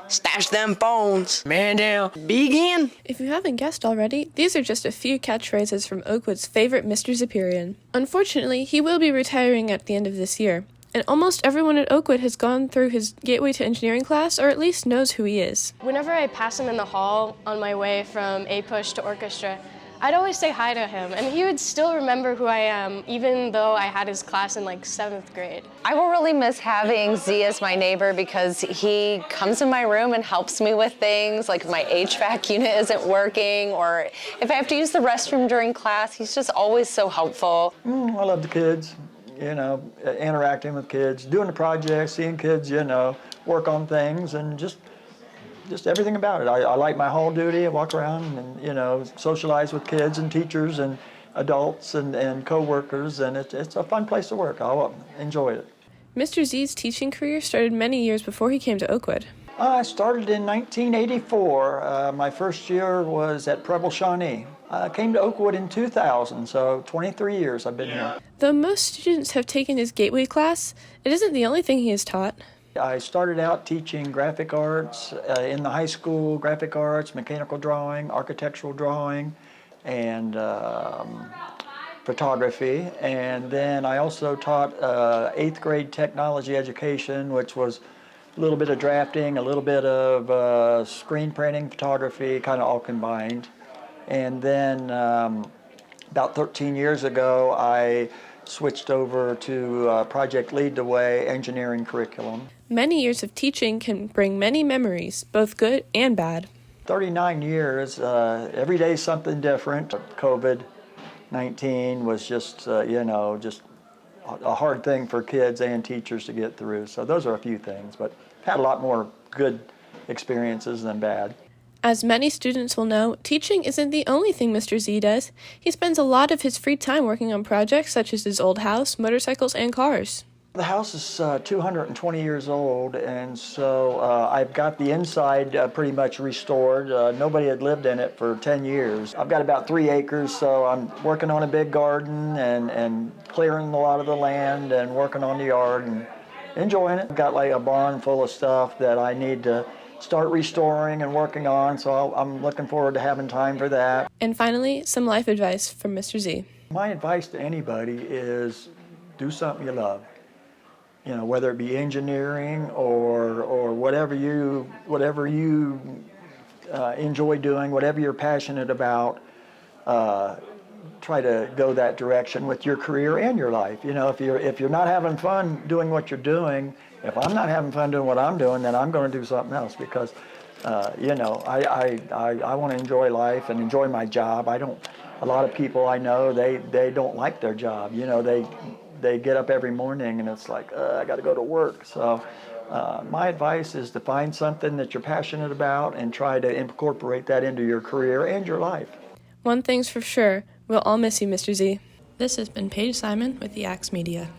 Stash them phones. Man down. Begin. If you haven't guessed already, these are just a few catchphrases from Oakwood's favorite Mr. Zipperian. Unfortunately, he will be retiring at the end of this year, and almost everyone at Oakwood has gone through his Gateway to Engineering class or at least knows who he is. Whenever I pass him in the hall on my way from A-Push to orchestra, I'd always say hi to him, and he would still remember who I am, even though I had his class in like 7th grade. I will really miss having Z as my neighbor because he comes in my room and helps me with things, like if my HVAC unit isn't working, or if I have to use the restroom during class, he's just always so helpful. I love the kids, interacting with kids, doing the projects, seeing kids, work on things, and just everything about it. I like my hall duty. I walk around and, socialize with kids and teachers and adults and co-workers, and it's a fun place to work. I enjoy it. Mr. Z's teaching career started many years before he came to Oakwood. I started in 1984. My first year was at Preble Shawnee. I came to Oakwood in 2000, so 23 years I've been here. Though most students have taken his Gateway class, it isn't the only thing he has taught. I started out teaching graphic arts in the high school, graphic arts, mechanical drawing, architectural drawing, and photography. And then I also taught 8th grade technology education, which was a little bit of drafting, a little bit of screen printing, photography, kind of all combined. And then about 13 years ago, I switched over to Project Lead the Way engineering curriculum. Many years of teaching can bring many memories, both good and bad. 39 years, every day something different. COVID-19 was just a hard thing for kids and teachers to get through. So those are a few things, but had a lot more good experiences than bad. As many students will know, teaching isn't the only thing Mr. Z does. He spends a lot of his free time working on projects such as his old house, motorcycles, and cars. The house is 220 years old, and so I've got the inside pretty much restored. Nobody had lived in it for 10 years. I've got about 3 acres, so I'm working on a big garden and clearing a lot of the land and working on the yard and enjoying it. I've got like a barn full of stuff that I need to start restoring and working on, so I'm looking forward to having time for that. And finally, some life advice from Mr. Z. My advice to anybody is do something you love. Whether it be engineering or whatever you enjoy doing, whatever you're passionate about, try to go that direction with your career and your life. If you're not having fun doing what you're doing, if I'm not having fun doing what I'm doing, then I'm going to do something else because, I want to enjoy life and enjoy my job. A lot of people I know, they don't like their job. They get up every morning and it's like, I got to go to work. So my advice is to find something that you're passionate about and try to incorporate that into your career and your life. One thing's for sure, we'll all miss you, Mr. Z. This has been Paige Simon with the Axe Media.